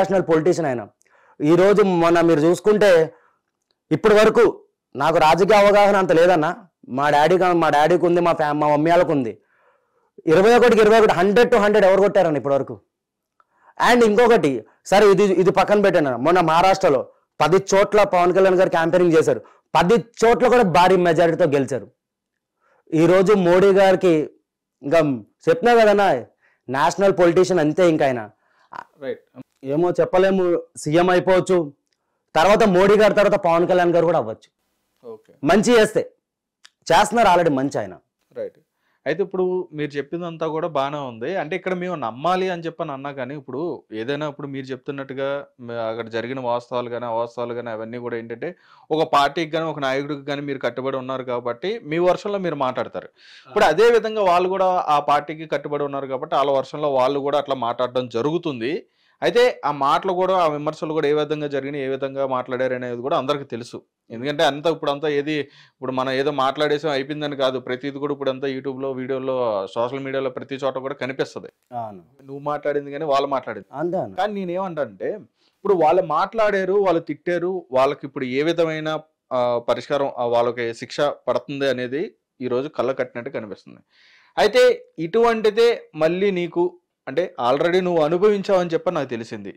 National politician ఆయన. ఈరోజు మొన్న మీరు చూసుకుంటే ఇప్పటి వరకు నాకు రాజకీయ అవగాహన అంత లేదన్న. మా డాడీకి ఉంది, మా మమ్మీ వాళ్ళకు ఉంది. 21కి 21 100 to 100 ఎవరు కొట్టారన్న ఇప్పటి వరకు. అండ్ ఇంకొకటి, సరే ఇది పక్కన పెట్టాను. మొన్న మహారాష్ట్రలో 10 చోట్ల పవన్ కళ్యాణ్ గారు క్యాంపెయినింగ్ చేశారు. 10 చోట్ల కూడా భారీ మెజారిటీతో గెలిచారు. ఈరోజు మోడీ గారికి ఇంకా చెప్పినా కదన్నా, నేషనల్ పొలిటీషియన్ అంతే. ఇంకా ఆయన ఏమో చెప్పలేము, సీఎం అయిపోవచ్చు, తర్వాత మోడీ గారి తర్వాత పవన్ కళ్యాణ్ గారు కూడా అవ్వచ్చు. మంచి చేస్తున్నారు ఆల్రెడీ మంచి ఆయన. రైట్. అయితే ఇప్పుడు మీరు చెప్పిందంతా కూడా బాగానే ఉంది. అంటే ఇక్కడ మేము నమ్మాలి అని చెప్పని అన్నా కానీ ఇప్పుడు ఏదైనా ఇప్పుడు మీరు చెప్తున్నట్టుగా అక్కడ జరిగిన వాస్తవాలు కానీ అవాస్తవాలు కానీ అవన్నీ కూడా ఏంటంటే ఒక పార్టీకి కానీ ఒక నాయకుడికి కానీ మీరు కట్టుబడి ఉన్నారు కాబట్టి మీ వర్షంలో మీరు మాట్లాడతారు. ఇప్పుడు అదే విధంగా వాళ్ళు కూడా ఆ పార్టీకి కట్టుబడి ఉన్నారు కాబట్టి వాళ్ళ వర్షంలో వాళ్ళు కూడా అట్లా మాట్లాడడం జరుగుతుంది. అయితే ఆ మాటలు కూడా ఆ విమర్శలు కూడా ఏ విధంగా జరిగినాయి, ఏ విధంగా మాట్లాడారు అనేది కూడా అందరికీ తెలుసు. ఎందుకంటే ఇప్పుడంతా ఇప్పుడు మనం ఏదో మాట్లాడేసాం అయిపోయిందని కాదు, ప్రతిది కూడా ఇప్పుడంతా యూట్యూబ్లో వీడియోలో సోషల్ మీడియాలో ప్రతి చోట కూడా కనిపిస్తుంది. నువ్వు మాట్లాడింది కానీ వాళ్ళు మాట్లాడింది. కానీ నేనేమంటానంటే ఇప్పుడు వాళ్ళు మాట్లాడారు, వాళ్ళు తిట్టారు, వాళ్ళకి ఇప్పుడు ఏ విధమైన పరిష్కారం వాళ్ళకి శిక్ష పడుతుంది అనేది ఈరోజు కళ్ళ కట్టినట్టు కనిపిస్తుంది. అయితే ఇటువంటిదే మళ్ళీ నీకు అంటే ఆల్రెడీ నువ్వు అనుభవించావని చెప్పి నాకు తెలిసింది.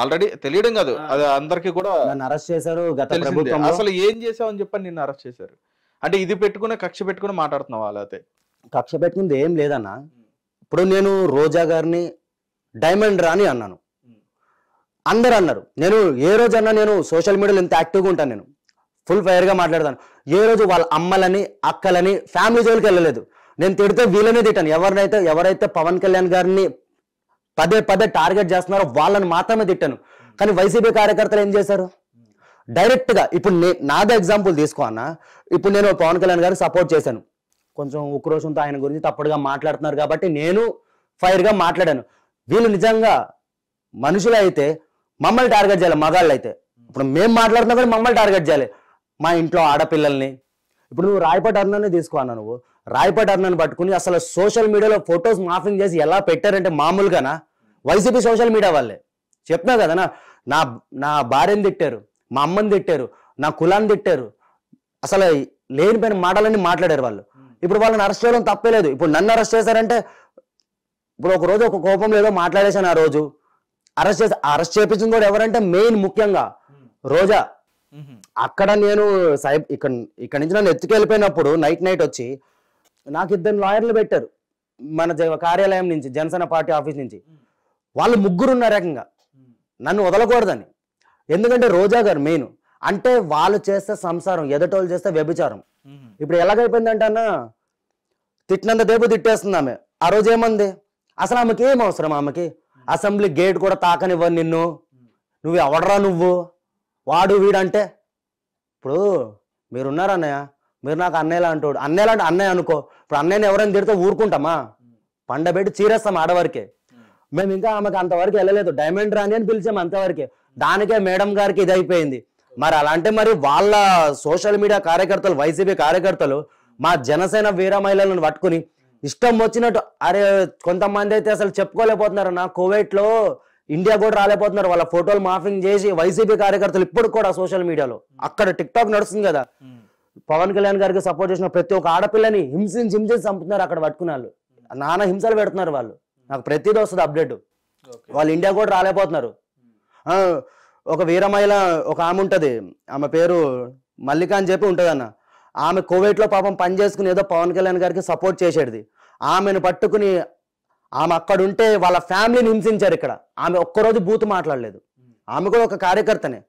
ఆల్రెడీ తెలియడం కాదు, అది అందరికి కూడా అరెస్ట్ చేశారు. అసలు ఏం చేసావని చెప్పని నిన్ను అరెస్ట్ చేశారు అంటే ఇది పెట్టుకునే కక్ష పెట్టుకుని మాట్లాడుతున్నావా? లేకపోతే కక్ష పెట్టుకుంది ఏం లేదన్నా. ఇప్పుడు నేను రోజా గారిని డైమండ్ రాని అన్నాను, అందరు అన్నారు. నేను ఏ రోజు అన్నా నేను సోషల్ మీడియాలో ఎంత యాక్టివ్గా ఉంటాను, నేను ఫుల్ ఫైర్గా మాట్లాడతాను. ఏ రోజు వాళ్ళ అమ్మలని అక్కలని ఫ్యామిలీ జోలికి వెళ్ళలేదు. నేను తిడితే వీళ్ళనే తిట్టాను. ఎవరైతే పవన్ కళ్యాణ్ గారిని పదే టార్గెట్ చేస్తున్నారో వాళ్ళని మాత్రమే తిట్టాను. కానీ వైసీపీ కార్యకర్తలు ఏం చేశారు, డైరెక్ట్ గా ఇప్పుడు నాదే ఎగ్జాంపుల్ తీసుకో అన్న. ఇప్పుడు నేను పవన్ కళ్యాణ్ గారికి సపోర్ట్ చేశాను, కొంచెం ఉక్రోషంతో ఆయన గురించి తప్పుడుగా మాట్లాడుతున్నారు కాబట్టి నేను ఫైర్ గా మాట్లాడాను. వీళ్ళు నిజంగా మనుషులు అయితే మమ్మల్ని టార్గెట్ చేయాలి, మగాళ్ళు అయితే. ఇప్పుడు మేము మాట్లాడుతున్నా కానీ మమ్మల్ని టార్గెట్ చేయాలి, మా ఇంట్లో ఆడపిల్లల్ని. ఇప్పుడు నువ్వు రాయపాటి అరుణాన్ని తీసుకో అన్న. నువ్వు రాయపాటి అరుణాన్ని పట్టుకుని అసలు సోషల్ మీడియాలో ఫొటోస్ మాఫింగ్ చేసి ఎలా పెట్టారంటే మామూలుగానా, వైసీపీ సోషల్ మీడియా వాళ్ళే. చెప్తున్నా కదనా, నా భార్యని తిట్టారు, మా అమ్మని తిట్టారు, నా కులాన్ని తిట్టారు, అసలు లేనిపోయిన మాటలన్నీ మాట్లాడారు వాళ్ళు. ఇప్పుడు వాళ్ళని అరెస్ట్ చేయడం తప్పలేదు. ఇప్పుడు నన్ను అరెస్ట్ చేశారంటే ఇప్పుడు ఒక రోజు ఒక కోపం లేదో మాట్లాడేశాను, ఆ రోజు అరెస్ట్ చేపించింది కూడా ఎవరంటే మెయిన్ ముఖ్యంగా రోజా. అక్కడ నేను ఇక్కడ నుంచి నన్ను ఎత్తుకెళ్ళిపోయినప్పుడు నైట్ వచ్చి నాకు 2 లాయర్లు పెట్టారు మన కార్యాలయం నుంచి, జనసేన పార్టీ ఆఫీస్ నుంచి. వాళ్ళు 3 ఉన్నారు ఏకంగా నన్ను వదలకూడదని. ఎందుకంటే రోజా గారు మెయిన్. అంటే వాళ్ళు చేస్తే సంసారం, ఎదటోళ్ళు చేస్తే వ్యభిచారం. ఇప్పుడు ఎలాగైపోయిందంటే అన్న, తిట్టినంత దేపు తిట్టేస్తుంది ఆమె. ఆ రోజు ఏమంది, అసలు ఆమెకి ఏం అవసరం, ఆమెకి అసెంబ్లీ గేట్ కూడా తాకనివ్వను నిన్ను, నువ్వు ఎవడరా నువ్వు, వాడు వీడంటే. ఇప్పుడు మీరున్నారన్నయ్య, మీరు నాకు అన్నయ్యలా అంటాడు, అన్నయ్యలా అంటే అన్నయ్య అనుకో. ఇప్పుడు అన్నయ్యని ఎవరైనా తిడితే ఊరుకుంటామా, పండబెట్టి చీరేస్తాం ఆడవరకే. మేము ఇంకా ఆమెకు అంతవరకు వెళ్ళలేదు, డైమండ్ రాణి అని పిలిచాము అంతవరకే. దానికే మేడం గారికి ఇది అయిపోయింది. మరి అలాంటి మరి వాళ్ళ సోషల్ మీడియా కార్యకర్తలు, వైసీపీ కార్యకర్తలు మా జనసేన వీర మహిళలను పట్టుకుని ఇష్టం వచ్చినట్టు, అరే కొంతమంది అయితే అసలు చెప్పుకోలేకపోతున్నారు. నా కువైట్లో ఇండియా కూడా రాలేకపోతున్నారు, వాళ్ళ ఫోటోలు మాఫింగ్ చేసి వైసీపీ కార్యకర్తలు ఇప్పుడు కూడా సోషల్ మీడియాలో. అక్కడ టిక్ టాక్ నడుస్తుంది కదా, పవన్ కళ్యాణ్ గారికి సపోర్ట్ చేసిన ప్రతి ఒక్క ఆడపిల్లని హింసించి చంపుతున్నారు అక్కడ పట్టుకున్న వాళ్ళు. నానా హింసలు పెడుతున్నారు వాళ్ళు. నాకు ప్రతిదీ వస్తుంది అప్డేట్. వాళ్ళు ఇండియా కూడా రాలేకపోతున్నారు. ఒక వీర మహిళ ఒక ఆమె ఉంటది, ఆమె పేరు మల్లిక అని చెప్పి ఉంటది అన్న. ఆమె కువైట్లో పాపం పని చేసుకుని ఏదో పవన్ కళ్యాణ్ గారికి సపోర్ట్ చేసేది. ఆమెను పట్టుకుని ఆమె అక్కడ ఉంటే వాళ్ళ ఫ్యామిలీని హింసించారు ఇక్కడ. ఆమె ఒక్కరోజు బూతు మాట్లాడలేదు. ఆమె కూడా ఒక కార్యకర్తనే,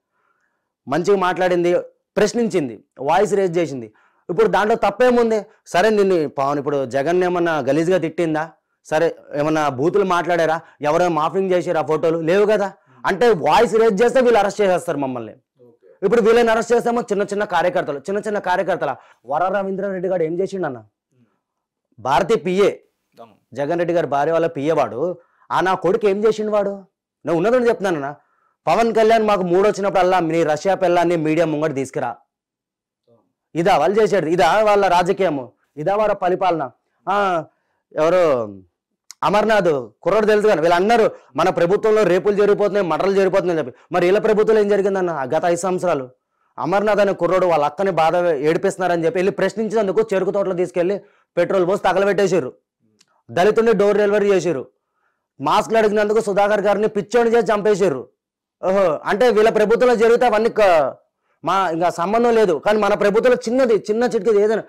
మంచిగా మాట్లాడింది, ప్రశ్నించింది, వాయిస్ రేజ్ చేసింది. ఇప్పుడు దాంట్లో తప్పేముంది? సరే నిన్ను పవన్ ఇప్పుడు జగన్ ఏమన్నా గలీజ్గా తిట్టిందా? సరే ఏమన్నా బూతులు మాట్లాడారా? ఎవరైనా మాఫింగ్ చేసారా? ఫోటోలు లేవు కదా. అంటే వాయిస్ రేజ్ చేస్తే వీళ్ళు అరెస్ట్ చేసేస్తారు మమ్మల్ని. ఇప్పుడు వీళ్ళని అరెస్ట్ చేస్తామో చిన్న కార్యకర్తల వర రవీంద్రారెడ్డి గారు ఏం చేసిండు అన్న, భారతీయ పిఏ, జగన్ రెడ్డి గారి భార్య వాళ్ళ పిఏ వాడు. నా కొడుకు ఏం చేసిండు వాడు? నేను ఉన్నదని చెప్తున్నానన్నా. పవన్ కళ్యాణ్ మాకు 3 వచ్చినప్పుడల్లా నీ రష్యా పిల్లాన్ని మీడియా ముంగట తీసుకురా, ఇదా వాళ్ళు చేసేది? ఇదా వాళ్ళ రాజకీయము? ఇదా వాళ్ళ పరిపాలన? ఎవరో అమర్నాథ్ కుర్రోడు తెలుసు కానీ వీళ్ళు అన్నారు మన ప్రభుత్వంలో రేపులు జరిగిపోతున్నాయి, మటలు జరిగిపోతున్నాయి చెప్పి. మరి వీళ్ళ ప్రభుత్వంలో ఏం జరిగిందన్న గత 5 సంవత్సరాలు? అమర్నాథ్ అనే కుర్రోడు వాళ్ళ అక్కని బాధ ఏడిపిస్తున్నారని చెప్పి వెళ్ళి ప్రశ్నించినందుకు చెరుకు తోటలో తీసుకెళ్లి పెట్రోల్ పోసి తగలబెట్టేసారు. దళితుడిని డోర్ డెలివరీ చేసారు. మాస్క్లు అడిగినందుకు సుధాకర్ గారిని పిచ్చోని చేసి చంపేసారు. ఓహో, అంటే వీళ్ళ ప్రభుత్వంలో జరిగితే అవన్నీ మా ఇంకా సంబంధం లేదు. కానీ మన ప్రభుత్వంలో చిన్న చిటికి ఏదైనా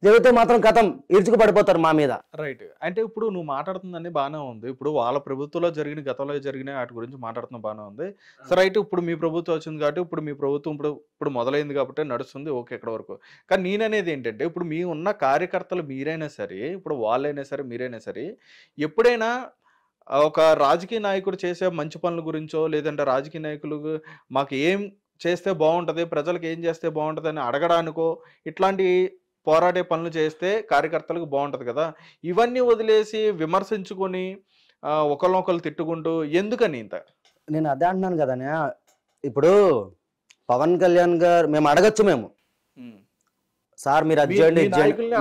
జరిగితే మాత్రం కథం ఇరుచుకు పడిపోతారు మా మీద. రైట్. అంటే ఇప్పుడు నువ్వు మాట్లాడుతుందని బాగానే ఉంది. ఇప్పుడు వాళ్ళ ప్రభుత్వంలో జరిగిన గతంలో జరిగిన వాటి గురించి మాట్లాడుతున్నా బాగానే ఉంది. సో రైట్, ఇప్పుడు మీ ప్రభుత్వం వచ్చింది కాబట్టి ఇప్పుడు మీ ప్రభుత్వం ఇప్పుడు మొదలైంది కాబట్టి నడుస్తుంది, ఓకే ఇక్కడ వరకు. కానీ నేననేది ఏంటంటే ఇప్పుడు మీ ఉన్న కార్యకర్తలు మీరైనా సరే, ఇప్పుడు వాళ్ళైనా సరే మీరైనా సరే, ఎప్పుడైనా ఒక రాజకీయ నాయకుడు చేసే మంచి పనుల గురించో లేదంటే రాజకీయ నాయకులు మాకు ఏం చేస్తే బాగుంటుంది, ప్రజలకు ఏం చేస్తే బాగుంటుంది అని అడగడానికో ఇట్లాంటి పోరాడే పనులు చేస్తే కార్యకర్తలకు బాగుంటుంది కదా. ఇవన్నీ వదిలేసి విమర్శించుకొని ఒకరినొకరు తిట్టుకుంటూ ఎందుకని ఇంత? నేను అదే అంటున్నాను కదా, ఇప్పుడు పవన్ కళ్యాణ్ గారు మేము అడగచ్చు, మేము సార్ మీరు అది చేయండి,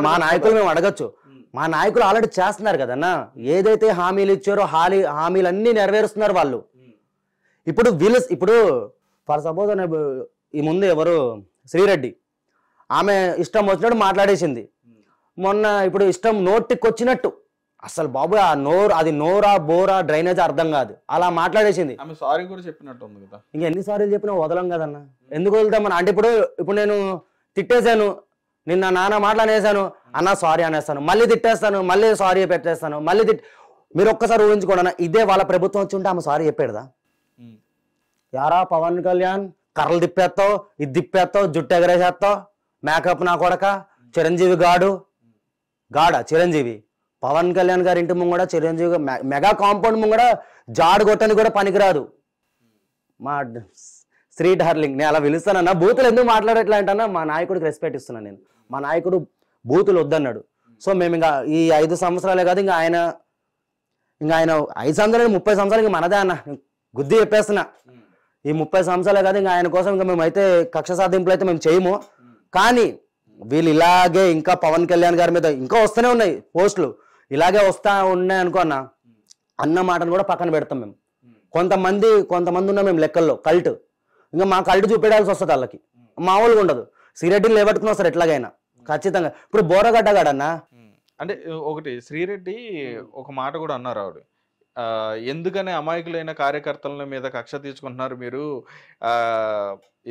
మా నాయకులు మేము అడగచ్చు. మా నాయకులు ఆల్రెడీ చేస్తున్నారు కదన్నా. ఏదైతే హామీలు ఇచ్చారో హామీలన్నీ నెరవేరుస్తున్నారు వాళ్ళు. ఇప్పుడు ఫర్ సపోజ్ ఈ ముందు ఎవరు శ్రీరెడ్డి, ఆమె ఇష్టం వచ్చినట్టు మాట్లాడేసింది మొన్న. ఇప్పుడు ఇష్టం నోటికి వచ్చినట్టు, అసలు బాబు ఆ అది నోరా బోరా డ్రైనేజ్ అర్థం కాదు, అలా మాట్లాడేసింది. సారీ కూడా చెప్పినట్టు ఉంది కదా. ఇంకా ఎన్నిసార్లు చెప్పినా వదలం కదన్నా, ఎందుకు వదులుతామని. అంటే ఇప్పుడు నేను తిట్టేశాను, నిన్న నాన్న మాటలు అనేసాను, అన్న సారీ అనేస్తాను, మళ్ళీ తిట్టేస్తాను, మళ్ళీ సారీ పెట్టేస్తాను, మళ్ళీ మీరు ఒక్కసారి ఊహించుకోండి, ఇదే వాళ్ళ ప్రభుత్వం వచ్చి ఉంటే ఆమె సారీ చెప్పేదా? యారా పవన్ కళ్యాణ్ కర్రలు తిప్పేస్తావు, ఇది తిప్పేస్తావు, జుట్టు ఎగరేసేస్తావు, మేకప్ నా కొడక, చిరంజీవి గాడా చిరంజీవి. పవన్ కళ్యాణ్ గారి ఇంటి ముంగడ చిరంజీవి మెగా కాంపౌండ్ ముంగడ జాడు కొట్టని కూడా పనికిరాదు. మా శ్రీ డార్లింగ్ నేను అలా పిలుస్తానన్నా. బూతులు ఎందుకు మాట్లాడట్లా అంటన్నా, మా నాయకుడికి రెస్పెక్ట్ ఇస్తున్నాను నేను. మా నాయకుడు బూతులు వద్దన్నాడు. సో మేము ఇంకా ఈ 5 సంవత్సరాలే కాదు, ఇంకా ఆయన 5 సంవత్సరాలు 30 సంవత్సరాలు ఇంకా మనదే అన్న, గుద్ది చెప్పేస్తున్నా. ఈ 30 సంవత్సరాలే కాదు, ఇంకా ఆయన కోసం ఇంకా మేమైతే కక్ష సాధింపులు అయితే మేము చేయము. కానీ వీళ్ళు ఇలాగే ఇంకా పవన్ కళ్యాణ్ గారి మీద ఇంకా వస్తూనే ఉన్నాయి పోస్టులు, ఇలాగే వస్తా ఉన్నాయి అనుకో అన్న మాటను కూడా పక్కన పెడతాం మేము. కొంతమంది ఉన్నా మేము లెక్కల్లో కల్ట్, ఇంకా మా కల్ట్ చూపెడాల్సి వస్తుంది వాళ్ళకి, మామూలుగా ఉండదు. శ్రీరెడ్డిని లేబట్టుకుని వస్తారు ఎట్లాగైనా ఖచ్చితంగా. ఇప్పుడు బోరగడ్డగాడన్నా, అంటే ఒకటి శ్రీరెడ్డి ఒక మాట కూడా అన్నారు ఆవిడ, ఎందుకని అమాయకులైన కార్యకర్తల మీద కక్ష తీసుకుంటున్నారు మీరు,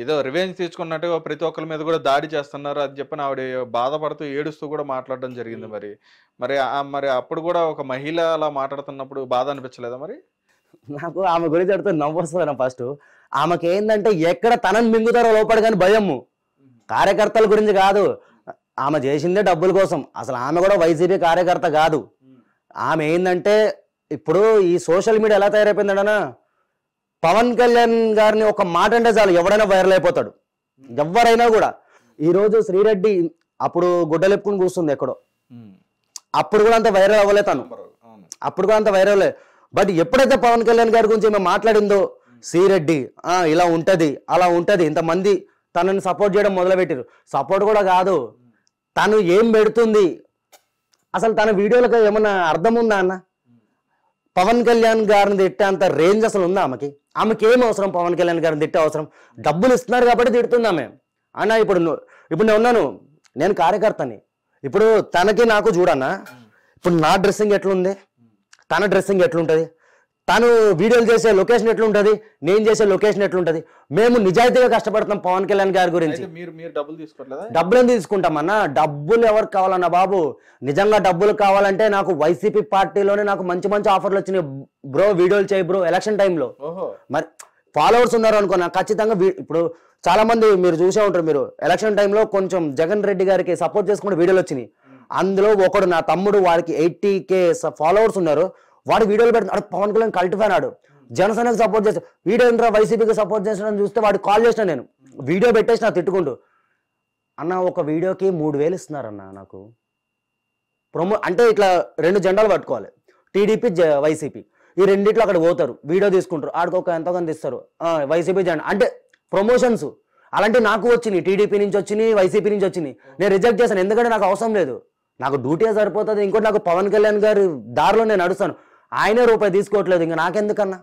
ఏదో రివెంజ్ తీసుకున్నట్టు ప్రతి ఒక్కరి మీద కూడా దాడి చేస్తున్నారు అని చెప్పని ఆవిడ బాధపడుతూ ఏడుస్తూ కూడా మాట్లాడడం జరిగింది. మరి అప్పుడు కూడా ఒక మహిళ అలా మాట్లాడుతున్నప్పుడు బాధ అనిపించలేదా? మరి నాకు ఆమె గురించి అడితే నవ్వు వస్తుంది. ఫస్ట్ ఆమెకి ఏంటంటే ఎక్కడ తనని మింగుతారో లోపల కానీ భయము, కార్యకర్తల గురించి కాదు. ఆమె చేసిందే డబ్బుల కోసం. అసలు ఆమె కూడా వైసీపీ కార్యకర్త కాదు. ఆమె ఏంటంటే ఇప్పుడు ఈ సోషల్ మీడియా ఎలా తయారైపోయిందన్నా, పవన్ కళ్యాణ్ గారిని ఒక మాట అంటే చాలు ఎవడైనా వైరల్ అయిపోతాడు, ఎవరైనా కూడా. ఈరోజు శ్రీరెడ్డి అప్పుడు గుడ్డలెప్పుకుని కూర్చుంది ఎక్కడో, అప్పుడు కూడా అంత వైరల్ అవ్వలే తను, అప్పుడు కూడా అంత వైరల్. బట్ ఎప్పుడైతే పవన్ కళ్యాణ్ గారి గురించి ఏమో మాట్లాడిందో, శ్రీరెడ్డి ఇలా ఉంటది అలా ఉంటది, ఇంతమంది తనని సపోర్ట్ చేయడం మొదలుపెట్టారు. సపోర్ట్ కూడా కాదు, తను ఏం పెడుతుంది అసలు తన వీడియోలకు ఏమన్నా అర్థం ఉందా అన్న? పవన్ కళ్యాణ్ గారిని తిట్టే అంత రేంజ్ అసలు ఉందా ఆమెకి ఏం అవసరం? పవన్ కళ్యాణ్ గారిని తిట్టే అవసరం? డబ్బులు ఇస్తున్నారు కాబట్టి తిడుతుంది ఆమె అన్న. ఇప్పుడు నేను ఉన్నాను, నేను కార్యకర్తని. ఇప్పుడు తనకి నాకు చూడన్నా, ఇప్పుడు నా డ్రెస్సింగ్ ఎట్లుంది, తన డ్రెస్సింగ్ ఎట్లుంటుంది, తను వీడియోలు చేసే లొకేషన్ ఎట్లుంటుంది, నేను చేసే లొకేషన్ ఎట్లుంటుంది. మేము నిజాయితీగా కష్టపడుతున్నాం పవన్ కళ్యాణ్ గారి గురించి. డబ్బులు ఎందుకు తీసుకుంటామన్నా? డబ్బులు ఎవరికి కావాలన్నా బాబు? నిజంగా డబ్బులు కావాలంటే నాకు వైసీపీ పార్టీలోనే నాకు మంచి మంచి ఆఫర్లు వచ్చినాయి బ్రో, వీడియోలు చేయి బ్రో. ఎలక్షన్ టైంలో మరి ఫాలోవర్స్ ఉన్నారు అనుకో, నాకు ఖచ్చితంగా ఇప్పుడు చాలా మంది మీరు చూసే ఉంటారు, మీరు ఎలక్షన్ టైంలో కొంచెం జగన్ రెడ్డి గారికి సపోర్ట్ చేసుకుంటే వీడియోలు వచ్చినాయి. అందులో ఒకడు నా తమ్ముడు, వాడికి 80K ఫాలోవర్స్ ఉన్నారు. వాడు వీడియోలు పెడుతున్నాడు, పవన్ కళ్యాణ్ కల్ట్ ఫ్యాన్, ఆడు జనసేనకు సపోర్ట్ చేస్తాడు. వీడియో ఏంట్రా వైసీపీకి సపోర్ట్ చేస్తాడని చూస్తే వాడు కాల్ చేసిన, నేను వీడియో పెట్టేసి నా తిట్టుకుంటూ, అన్న ఒక వీడియోకి 3000 ఇస్తున్నారన్న నాకు ప్రమో. అంటే ఇట్లా 2 జెండాలు పట్టుకోవాలి, టీడీపీ వైసీపీ, ఈ రెండిట్లో అక్కడ పోతారు, వీడియో తీసుకుంటారు, ఆడికి ఒక ఎంతో కొంత ఇస్తారు వైసీపీ జెండా. అంటే ప్రమోషన్స్ అలాంటివి నాకు వచ్చినాయి, టీడీపీ నుంచి వచ్చినాయి, వైసీపీ నుంచి వచ్చినాయి. నేను రిజెక్ట్ చేశాను, ఎందుకంటే నాకు అవసరం లేదు. నాకు డ్యూటీ సరిపోతుంది. ఇంకోటి నాకు పవన్ కళ్యాణ్ గారి దారిలో నేను నడుస్తాను. ఆయనే రూపాయి తీసుకోవట్లేదు, ఇంకా నాకెందుకన్నా.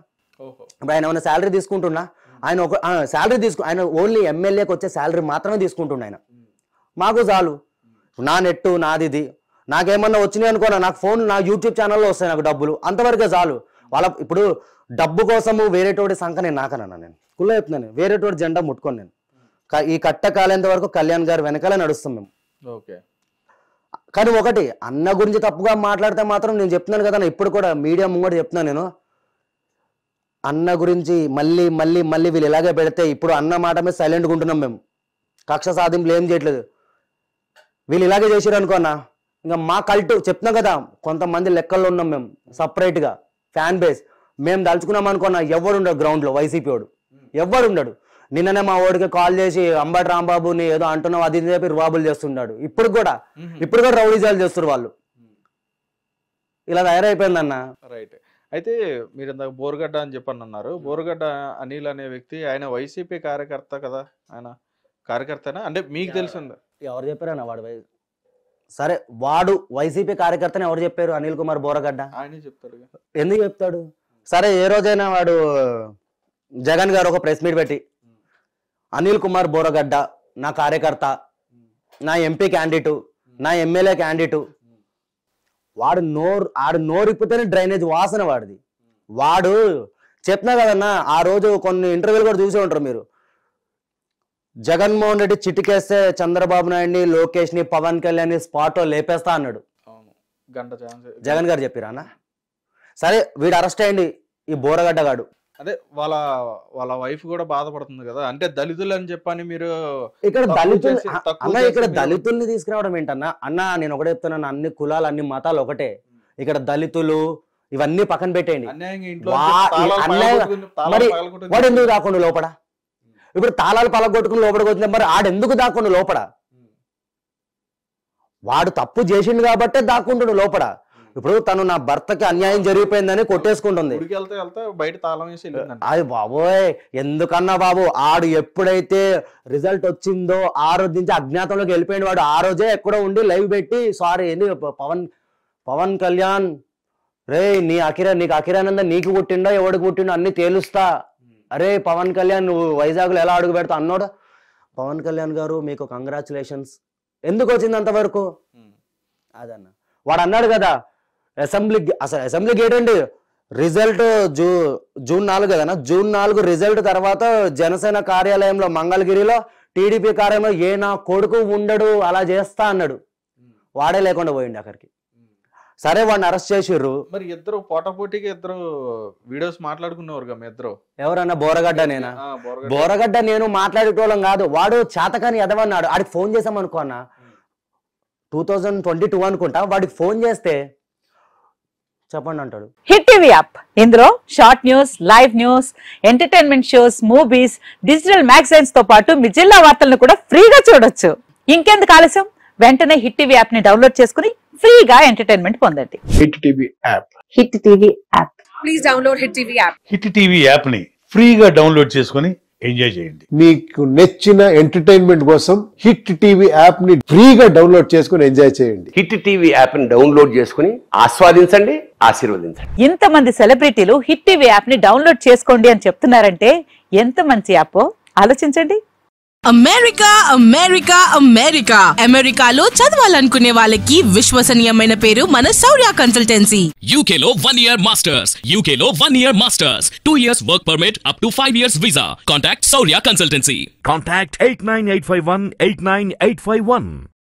ఇప్పుడు ఆయన ఏమైనా శాలరీ తీసుకుంటున్నా, ఆయన ఒక శాలరీ ఆయన ఓన్లీ ఎమ్మెల్యేకి వచ్చే శాలరీ మాత్రమే తీసుకుంటుండ ఆయన. మాకు చాలు, నా నెట్టు నాది ఇది, నాకేమన్నా వచ్చినాయి అనుకోనా, నాకు ఫోన్ నా యూట్యూబ్ ఛానల్లో వస్తాయి నాకు డబ్బులు, అంతవరకే చాలు. వాళ్ళ ఇప్పుడు డబ్బు కోసము వేరేటోడి సంఖ నేను నాకనన్నా, నేను కుళ్ళ చెప్తున్నాను, వేరేటోడి జెండా ముట్టుకొని నేను ఈ కట్ట కాలేంత వరకు కళ్యాణ్ గారు వెనకాలే నడుస్తాం మేము. కానీ ఒకటి, అన్న గురించి తప్పుగా మాట్లాడితే మాత్రం నేను చెప్తున్నాను కదా, ఇప్పుడు కూడా మీడియా ముంగట చెప్తున్నాను నేను, అన్న గురించి మళ్ళీ మళ్ళీ మళ్ళీ వీళ్ళు ఇలాగే పెడితే, ఇప్పుడు అన్న మాట మీద సైలెంట్గా ఉంటున్నాం మేము, కక్ష సాధింపులు ఏం చేయట్లేదు. వీళ్ళు ఇలాగే చేసారు అనుకో అన్న, ఇంకా మా కల్ట్ చెప్తున్నాం కదా, కొంతమంది లెక్కల్లో ఉన్నాం మేము సపరేట్గా ఫ్యాన్ బేస్. మేము దలుచుకున్నాం అనుకున్నా ఎవడుండడు గ్రౌండ్లో, వైసీపీ వాడు ఎవడుండడు. నిన్ననే మా ఓడికి కాల్ చేసి అంబటి రాంబాబుని ఏదో అంటున్నావు అది చెప్పి రుబాబులు చేస్తున్నాడు. ఇప్పుడు కూడా రౌడీజాలు చేస్తారు వాళ్ళు. ఇలా తయారైపోయిందన్న. రైట్. అయితే మీరు ఇందాక బోరగడ్డ అని చెప్పని అన్నారు. బోరగడ్డ అనిల్ అనే వ్యక్తి ఆయన వైసీపీ కార్యకర్త కదా, ఆయన కార్యకర్తనా అంటే మీకు తెలిసిందా? ఎవరు చెప్పారన్న వాడు సరే, వాడు వైసీపీ కార్యకర్తని ఎవరు చెప్పారు? అనిల్ కుమార్ బోరగడ్డ ఆయనే చెప్తాడు. ఎందుకు చెప్తాడు? సరే, ఏ రోజైనా వాడు జగన్ గారు ఒక ప్రెస్ మీట్ పెట్టి అనిల్ కుమార్ బోరగడ్డ నా కార్యకర్త, నా ఎంపీ క్యాండిడేటు, నా ఎమ్మెల్యే క్యాండిడేటు, వాడు నోరిప్పితేనే డ్రైనేజ్ వాసన వాడిది. వాడు చెప్పినా కదన్నా, ఆ రోజు కొన్ని ఇంటర్వ్యూలు కూడా చూసే ఉంటారు మీరు, జగన్మోహన్ రెడ్డి చిటికేస్తే చంద్రబాబు నాయుడిని, లోకేష్ ని, పవన్ కళ్యాణ్ ని స్పాట్ లో లేపేస్తా అన్నాడు. జగన్ గారు చెప్పిరా అన్న? సరే, వీడు అరెస్ట్ అయ్యింది, ఈ బోరగడ్డ గాడు. అదే వాళ్ళ వైఫ్ కూడా బాధపడుతుంది కదా, అంటే దళితులు అని చెప్పని మీరు ఇక్కడ దళితులు అన్న, ఇక్కడ దళితుల్ని తీసుకురావడం ఏంటన్నా? అన్న నేను ఒకటే చెప్తున్నాను, అన్ని కులాలు అన్ని మతాలు ఒకటే. ఇక్కడ దళితులు ఇవన్నీ పక్కన పెట్టేయండి. మరి వాడు ఎందుకు దాక్కుండా లోపడ? ఇప్పుడు తాళాలు పలగొట్టుకుని లోపలికి వచ్చింది, మరి ఆడెందుకు దాక్కుండా లోపడ? వాడు తప్పు చేసిండు కాబట్టే దాక్కుంటుడు లోపల. ఇప్పుడు తను నా భర్తకి అన్యాయం జరిగిపోయిందని కొట్టేసుకుంటుంది. అది బాబోయ్, ఎందుకన్నా బాబు, ఆడు ఎప్పుడైతే రిజల్ట్ వచ్చిందో ఆ రోజు నుంచి అజ్ఞాతంలోకి వెళ్ళిపోయిన వాడు. ఆ రోజే ఎక్కడో ఉండి లైవ్ పెట్టి సారీ ఏంది పవన్ కళ్యాణ్ రే నీకు అఖిరానంద నీకు పుట్టిండో ఎవడికి పుట్టిండో అన్ని తేలుస్తా, అరే పవన్ కళ్యాణ్ నువ్వు వైజాగ్లో ఎలా అడుగు పెడతా అన్నాడు. పవన్ కళ్యాణ్ గారు మీకు కంగ్రాచులేషన్స్. ఎందుకు వచ్చింది అంతవరకు? అదన్న వాడు అన్నాడు కదా, అసెంబ్లీకి ఏంటండి రిజల్ట్ జూన్ 4 కదనా, జూన్ 4 రిజల్ట్ తర్వాత జనసేన కార్యాలయంలో మంగళగిరిలో టీడీపీ కార్యాలయంలో ఏ నా కొడుకు ఉండడు అలా చేస్తా అన్నాడు. వాడే లేకుండా పోయింది అక్కడికి. సరే, వాడిని అరెస్ట్ చేసిర్రు. మరి ఇద్దరు పోటాపోటీకి ఇద్దరు వీడియోస్ మాట్లాడుకునేవారు మీ ఇద్దరు. ఎవరన్నా? బోరగడ్డ నేనా? బోరగడ్డ నేను మాట్లాడేటోళ్ళం కాదు. వాడు చేతకాని ఎదవన్నాడు. ఆడికి ఫోన్ చేసాం అనుకో అన్న, 2022 అనుకుంటా, వాడికి ఫోన్ చేస్తే చెప్పండి అంటాడు. హిట్ టీవీ యాప్, ఇందులో short news, live news, entertainment shows, movies, digital magazines తో పాటు మీ జిల్లా వార్తలను కూడా ఫ్రీగా చూడొచ్చు. ఇంకెందుకు ఆలస్యం, వెంటనే హిట్ టీవీ యాప్ ని డౌన్లోడ్ చేసుకుని ఫ్రీగా ఎంటర్టైన్మెంట్ పొందండి. Hit TV app. Hit TV app. Please download hit TV app. Hit TV app ని ఫ్రీగా డౌన్లోడ్ చేసుకుని ఎంజాయ్ చేయండి. మీకు నచ్చిన ఎంటర్టైన్మెంట్ కోసం హిట్ టీవీ యాప్ ని ఫ్రీగా డౌన్లోడ్ చేసుకుని ఎంజాయ్ చేయండి. హిట్ టీవీ యాప్ ని డౌన్లోడ్ చేసుకుని ఆస్వాదించండి, ఆశీర్వదించండి. ఇంతమంది సెలబ్రిటీలు హిట్ టీవీ యాప్ ని డౌన్లోడ్ చేసుకోండి అని చెప్తున్నారంటే ఎంత మంచి యాప్ ఆలోచించండి. అమెరికా అమెరికా అమెరికా అమెరికాలో చదవాలనుకునే వాళ్ళకి విశ్వసనీయమైన పేరు మన శౌర్య కన్సల్టెన్సీ. UK లో 1 year masters, UK లో 1 year masters, 2 years work permit up to 5 years visa. Contact Saurya Consultancy. Contact 89851 89851.